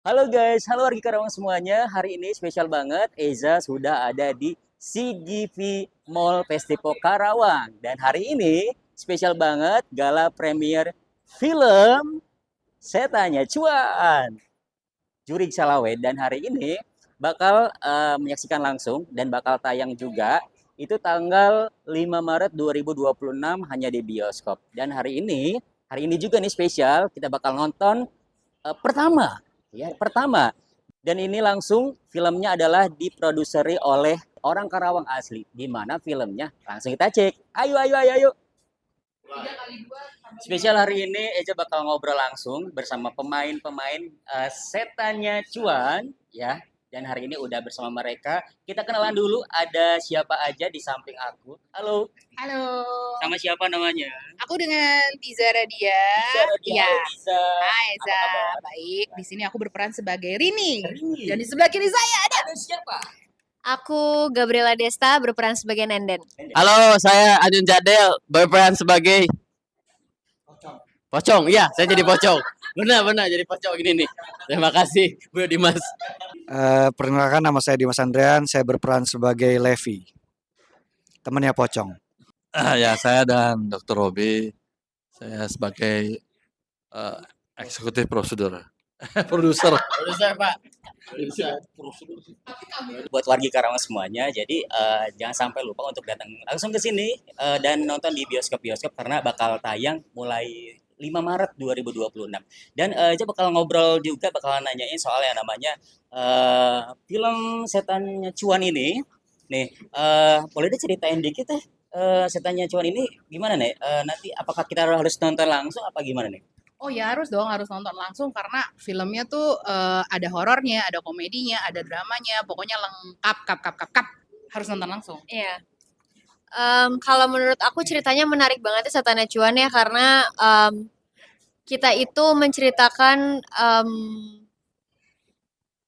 Halo guys, halo wargi Karawang semuanya. Hari ini spesial banget, Eza sudah ada di CGV Mall Festival Karawang. Dan hari ini spesial banget gala premier film Setannya Cuan. Juri Salawe dan hari ini bakal menyaksikan langsung dan bakal tayang juga itu tanggal 5 Maret 2026 hanya di bioskop. Dan hari ini juga nih spesial kita bakal nonton pertama ya pertama dan ini langsung filmnya adalah diproduseri oleh orang Karawang asli. Di mana filmnya? Langsung kita cek. Ayo ayo ayo ayo. Spesial hari ini Eja bakal ngobrol langsung bersama pemain-pemain Setannya Cuan ya. Dan hari ini udah bersama mereka. Kita kenalan dulu, ada siapa aja di samping aku. Halo, Halo, sama siapa namanya? aku dengan Tiza Radia. Bisa, Radia. Iya. Halo, bisa. Hai Apa Eza, kabar? baik. Di sini aku berperan sebagai Rini. Rini. Dan di sebelah kiri saya ada. Ada siapa? Aku Gabriela Desta berperan sebagai Nenden. Halo, saya Ajun Jadel berperan sebagai Pocong. Iya, saya jadi Pocong. Benar jadi Pocong ini nih. Terima kasih, Bu Dimas. Perkenalkan, nama saya Dimas Andrean, saya berperan sebagai Levi, temannya Pocong. Ya, saya dan Dr. Robi, saya sebagai eksekutif prosedur, produser. Produser, Pak. Buat wargi Karawang semuanya. Jadi jangan sampai lupa untuk datang langsung ke sini dan nonton di bioskop-bioskop karena bakal tayang mulai 5 Maret 2026. Dan Eja bakal ngobrol juga, bakal nanyain soal yang namanya film Setannya Cuan ini. Nih, boleh deh ceritain dikit teh, Setannya Cuan ini gimana nih? Nanti apakah kita harus nonton langsung apa gimana nih? Oh ya harus dong, harus nonton langsung karena filmnya tuh ada horornya, ada komedinya, ada dramanya, pokoknya lengkap, kap. Harus nonton langsung. Iya. Kalau menurut aku ceritanya menarik banget ya Setannya Cuan ya karena kita itu menceritakan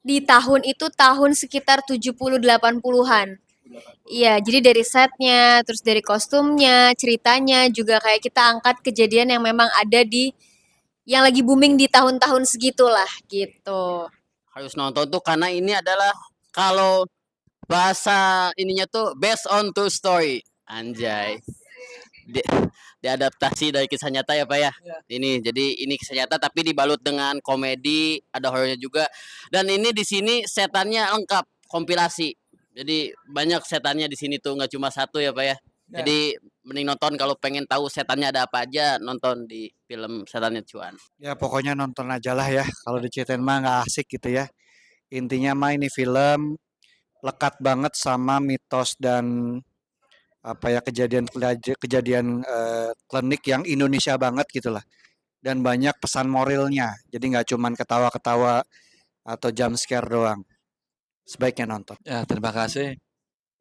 di tahun itu tahun sekitar 70-80-an. Iya, jadi dari setnya, terus dari kostumnya, ceritanya juga kayak kita angkat kejadian yang memang ada di yang lagi booming di tahun-tahun segitulah gitu. Harus nonton tuh karena ini adalah kalau bahasa ininya tuh based on true story. Anjay. Di, diadaptasi dari kisah nyata ya Pak ya. Ini kisah nyata tapi dibalut dengan komedi, ada horornya juga. Dan ini di sini setannya lengkap, kompilasi. Jadi banyak setannya di sini tuh nggak cuma satu ya Pak ya. Jadi mending nonton kalau pengen tahu setannya ada apa aja, nonton di film Setannya Cuan. Ya pokoknya nonton aja lah ya, kalau diceritain mah nggak asik gitu ya. Intinya mah ini film lekat banget sama mitos dan apa ya, kejadian klinik yang Indonesia banget gitulah. Dan banyak pesan moralnya, jadi nggak cuman ketawa-ketawa atau jump scare doang. Sebaiknya nonton. Ya, terima kasih.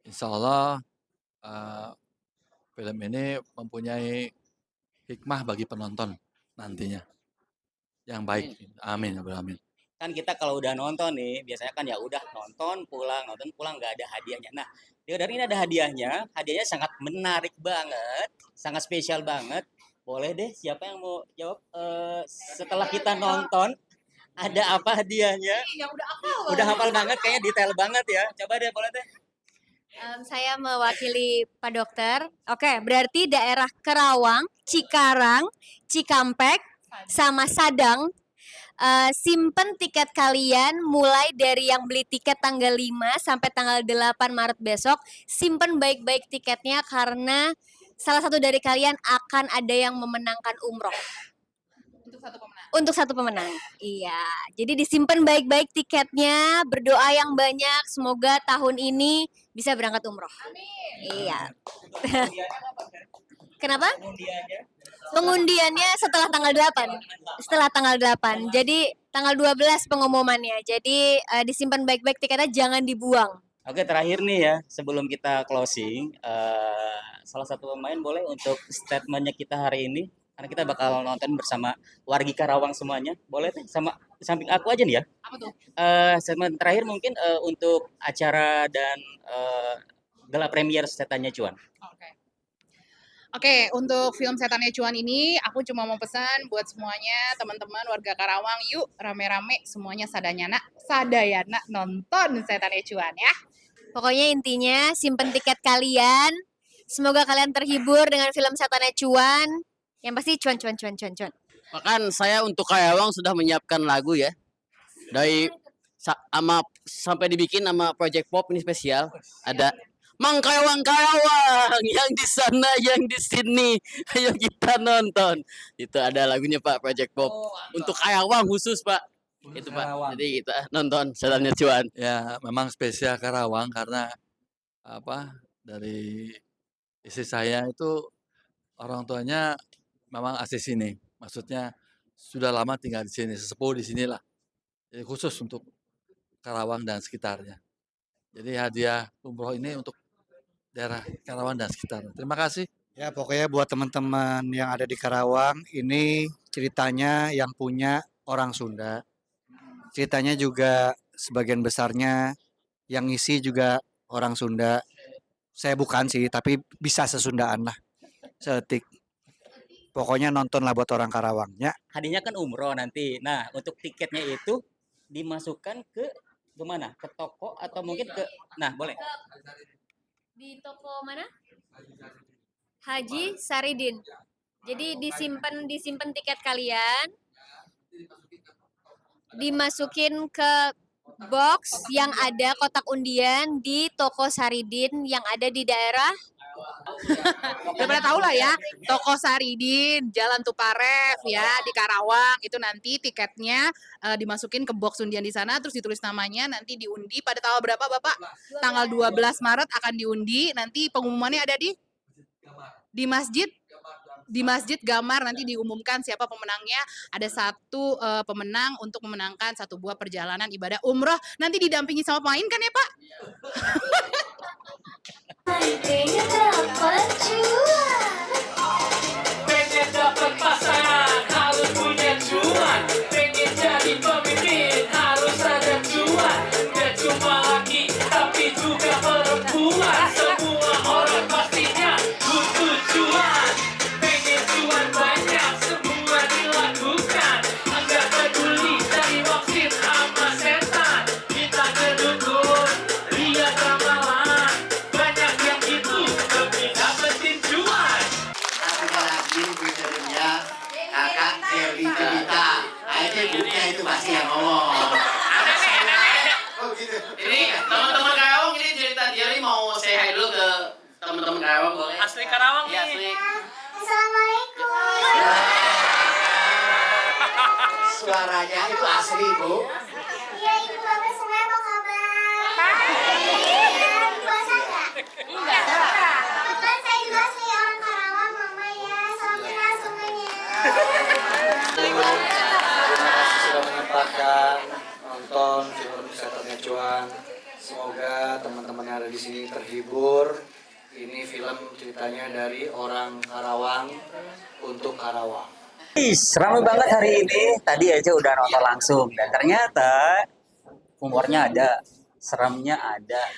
Insya Allah film ini mempunyai hikmah bagi penonton nantinya yang baik. Amin, ya Rabbal amin. Kan kita kalau udah nonton nih, biasanya kan ya udah nonton pulang nggak ada hadiahnya. Nah, dari ini ada hadiahnya, hadiahnya sangat menarik banget, sangat spesial banget. Boleh deh, siapa yang mau jawab setelah kita nonton ada apa hadiahnya? Yang udah hafal. Udah hafal banget, kayaknya detail banget ya. Coba deh, boleh deh. Saya mewakili Pak Dokter. Oke, berarti daerah Kerawang, Cikarang, Cikampek, sama Sadang. Simpen tiket kalian mulai dari yang beli tiket tanggal 5 sampai tanggal 8 Maret besok. Simpen baik-baik tiketnya karena salah satu dari kalian akan ada yang memenangkan umroh. Untuk satu pemenang. Untuk satu pemenang. Iya. Jadi disimpan baik-baik tiketnya, berdoa yang banyak, semoga tahun ini bisa berangkat umroh. Amin. Iya. Hadiahnya apa, Fer? Kenapa? Undiannya? Pengundiannya setelah tanggal 8. Setelah tanggal 8. Jadi tanggal 12 pengumumannya. Jadi disimpan baik-baik tiketnya, jangan dibuang. Oke, terakhir nih ya, sebelum kita closing, salah satu pemain boleh untuk statementnya kita hari ini, karena kita bakal nonton bersama wargi Karawang semuanya. Boleh deh, sama samping aku aja nih ya. Apa tuh? Statement terakhir mungkin untuk acara dan gala premier Setannya Cuan. Oke. Oke, untuk film Setannya Cuan ini aku cuma mau pesan buat semuanya teman-teman warga Karawang, yuk rame-rame semuanya sadayana nonton Setannya Cuan ya. Pokoknya intinya simpen tiket kalian. Semoga kalian terhibur dengan film Setannya Cuan. Yang pasti cuan cuan cuan cuan cuan. Bahkan saya untuk Karawang sudah menyiapkan lagu ya. Dari sampai dibikin sama Project Pop ini spesial. Ada Mang Karawang yang di sana yang di sini ayo kita nonton. Itu ada lagunya Pak Project Pop. Untuk Karawang khusus Pak. Itu Pak. Jadi kita nonton Setannya Cuan. Ya, memang spesial Karawang karena apa? Dari istri saya itu orang tuanya memang asli sini. Maksudnya sudah lama tinggal di sini, sesepuh di sinilah. Jadi khusus untuk Karawang dan sekitarnya. Jadi hadiah umroh ini untuk daerah Karawang dan sekitar. Terima kasih. Ya, pokoknya buat teman-teman yang ada di Karawang, ini ceritanya yang punya orang Sunda. Ceritanya juga sebagian besarnya yang ngisi juga orang Sunda. Saya bukan sih, tapi bisa sesundaan lah. Seetik. Pokoknya nontonlah buat orang Karawang ya. Hadiahnya kan umroh nanti. Nah, untuk tiketnya itu dimasukkan ke mana? Ke toko atau mungkin ke nah, boleh. Di toko mana? Haji Saridin. Jadi disimpan tiket kalian, dimasukin ke box yang ada kotak undian di toko Saridin yang ada di daerah Udah pada tahu lah ya, Toko Saridin, Jalan Tuparev ya di Karawang. Itu nanti tiketnya dimasukin ke box undian di sana, terus ditulis namanya, nanti diundi pada tanggal berapa Bapak? Tanggal 12 Maret akan diundi. Nanti pengumumannya ada di Masjid Gamar, nanti diumumkan siapa pemenangnya. Ada satu pemenang untuk memenangkan satu buah perjalanan ibadah umroh. Nanti didampingi sama pemain kan ya Pak? Pengen dapat pasangan harus punya cuan. Pengen jadi pemimpin harus ada cuan. Gak cuma laki tapi juga perempuan. Semua orang pastinya butuh cuan. Pengen cuan banyak semua dilakukan. Enggak peduli dari waksin sama setan. Kita kedukun lihat ramalan. Banyak yang gitu demi dapetin cuan. Ada lagi videonya kakak Dewi Jelita. Aja buka itu pasti yang ngomong. Oh gitu. Ini teman-teman Karawang ini cerita Jerry mau say hi dulu ke teman-teman Karawang boleh? Asli Karawang Iya, nih. asli. Assalamualaikum. Suaranya itu asli, Bu. Iya, Ibu Bapak semuanya apa kabar? Baik. Puasa enggak? Enggak. Kebetulan saya juga asli orang Karawang, Mama ya. Salam kenal semuanya. Terima kasih sudah menyempatkan nonton film Setannya Cuan. Semoga teman-teman yang ada di sini terhibur. Ini film ceritanya dari orang Karawang untuk Karawang. Ramai banget hari ini. Tadi aja udah nonton langsung dan ternyata humornya ada, seramnya ada.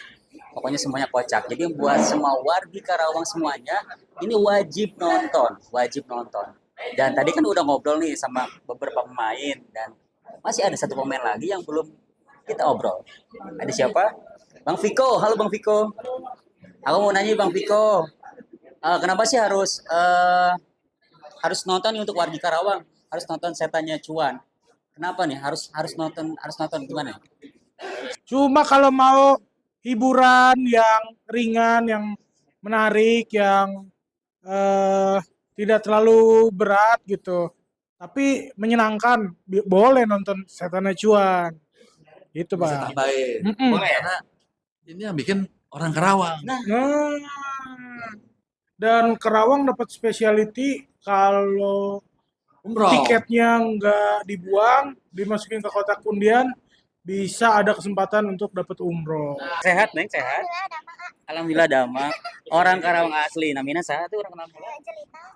Pokoknya semuanya kocak. Jadi buat semua warga Karawang semuanya, ini wajib nonton, wajib nonton. Dan tadi kan udah ngobrol nih sama beberapa pemain dan masih ada satu pemain lagi yang belum kita obrol. Ada siapa? Bang Viko. Halo Bang Viko. Aku mau nanya Bang Viko, kenapa sih harus nonton nih untuk warga Karawang? Harus nonton Setannya Cuan. Kenapa nih? Harus nonton gimana? Cuma kalau mau hiburan yang ringan, yang menarik, yang tidak terlalu berat gitu, tapi menyenangkan, boleh nonton Setannya Cuan. Gitu, Bisa Pak. tambahin. Boleh ya? Karena ini yang bikin orang Karawang. Nah, dan Kerawang dapat specialty kalau Umroh. tiketnya nggak dibuang, dimasukin ke kotak undian, bisa ada kesempatan untuk dapat umroh. Sehat, Neng? Sehat? Alhamdulillah Dama. Orang Karawang asli. Namanya saya tuh orang kenapa?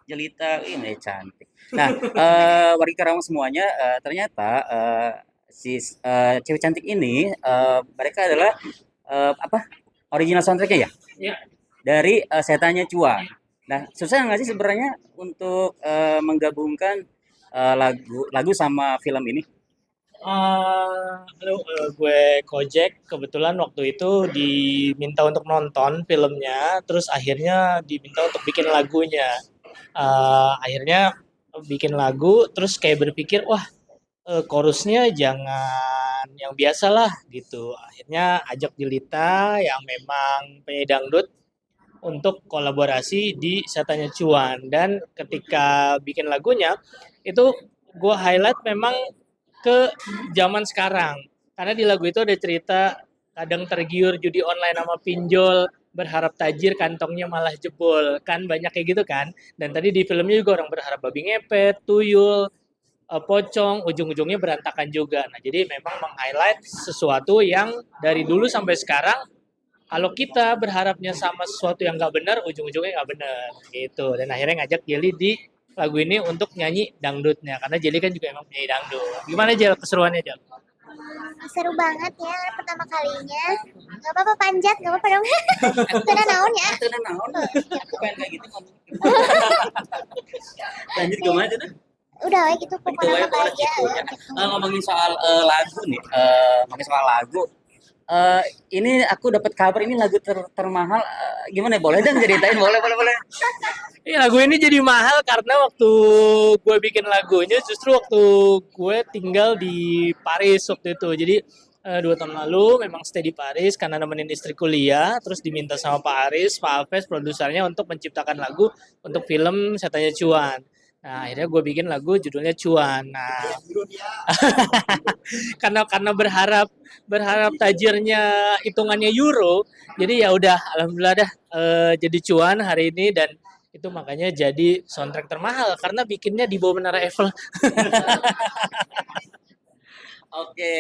Jelita. Ini cantik. Nah, warga Karawang semuanya ternyata si cewek cantik ini mereka adalah apa? Original soundtracknya ya? Iya. Dari Setannya Cuan. Nah, susah nggak sih sebenarnya untuk menggabungkan lagu sama film ini? Halo, gue Kojek. Kebetulan waktu itu diminta untuk nonton filmnya, terus akhirnya diminta untuk bikin lagunya. Akhirnya bikin lagu, terus kayak berpikir, wah, chorusnya jangan yang biasa lah gitu. Akhirnya ajak Jelita yang memang penyanyi dangdut untuk kolaborasi di Setannya Cuan. Dan ketika bikin lagunya, itu gue highlight memang ke zaman sekarang. Karena di lagu itu ada cerita kadang tergiur judi online sama pinjol, berharap tajir kantongnya malah jebol. Kan banyak kayak gitu kan. Dan tadi di filmnya juga orang berharap babi ngepet, tuyul, pocong, ujung-ujungnya berantakan juga. Nah, jadi memang meng-highlight sesuatu yang dari dulu sampai sekarang kalau kita berharapnya sama sesuatu yang nggak benar, ujung-ujungnya nggak benar gitu. Dan akhirnya ngajak Jelly di lagu ini untuk nyanyi dangdutnya karena Jelly kan juga emang penyanyi dangdut. Gimana Jel keseruannya Jel? Seru banget ya pertama kalinya. Gak apa-apa panjat, gak apa-apa dong. Tenang naon ya. Tenang naon. Aku pengen kayak gitu ngomong. Lanjut gimana tuh? Udah we gitu Gitu pokoknya ya, apa aja. ngomongin soal lagu nih, ngomongin soal lagu. Ini aku dapat kabar ini lagu termahal. Gimana ya? Boleh dong ceritain? Boleh, boleh, boleh. Lagu ini jadi mahal karena waktu gue bikin lagunya justru waktu gue tinggal di Paris waktu itu. Jadi 2 tahun lalu memang stay di Paris karena nemenin istri kuliah, terus diminta sama Pak Aris, Pak Alves, produsernya untuk menciptakan lagu untuk film Setannya Cuan. Nah, akhirnya gue bikin lagu judulnya Cuan. Nah, karena berharap tajirnya hitungannya euro, jadi ya udah alhamdulillah dah jadi cuan hari ini dan itu makanya jadi soundtrack termahal karena bikinnya di bawah Menara Eiffel. Oke.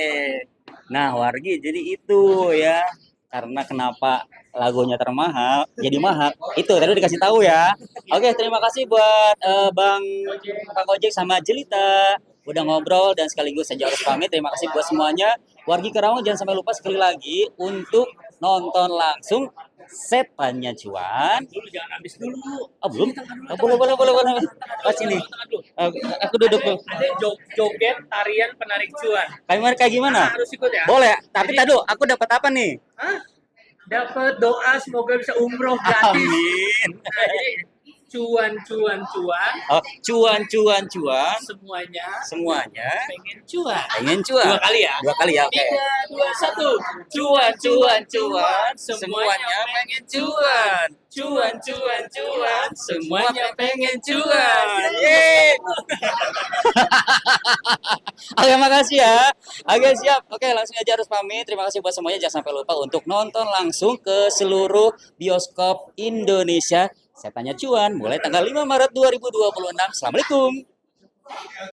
Nah, Wargi, jadi itu ya. Karena kenapa lagunya termahal, jadi mahal. Itu tadi udah dikasih tahu ya. Oke, terima kasih buat Bang Ojek sama Jelita. Udah ngobrol dan sekaligus saya harus pamit. Terima kasih buat semuanya. Wargi Karawang jangan sampai lupa sekali lagi untuk nonton langsung Setannya Cuan. Dulu jangan habis dulu. Oh, belum? Oh, boleh. Oh, sini. Aku duduk dulu. Ada joget tarian penarik cuan. Kayak gimana? Harus ikut ya. Boleh, tapi tadi aku dapat apa nih? Dapat doa semoga bisa umroh gratis. Amin. Nah, jadi cuan. Oh, cuan. Semuanya pengen cuan. Pengen cuan. 2 kali ya. 2 kali ya, oke. 3, 2, 1. Cuan. Semuanya pengen cuan. Cuan. Semuanya pengen cuan. Yeay. Oke, makasih ya. Oke, siap. Oke, langsung aja harus pamit. Terima kasih buat semuanya. Jangan sampai lupa untuk nonton langsung ke seluruh bioskop Indonesia. Setannya Cuan mulai tanggal 5 Maret 2026. Assalamualaikum.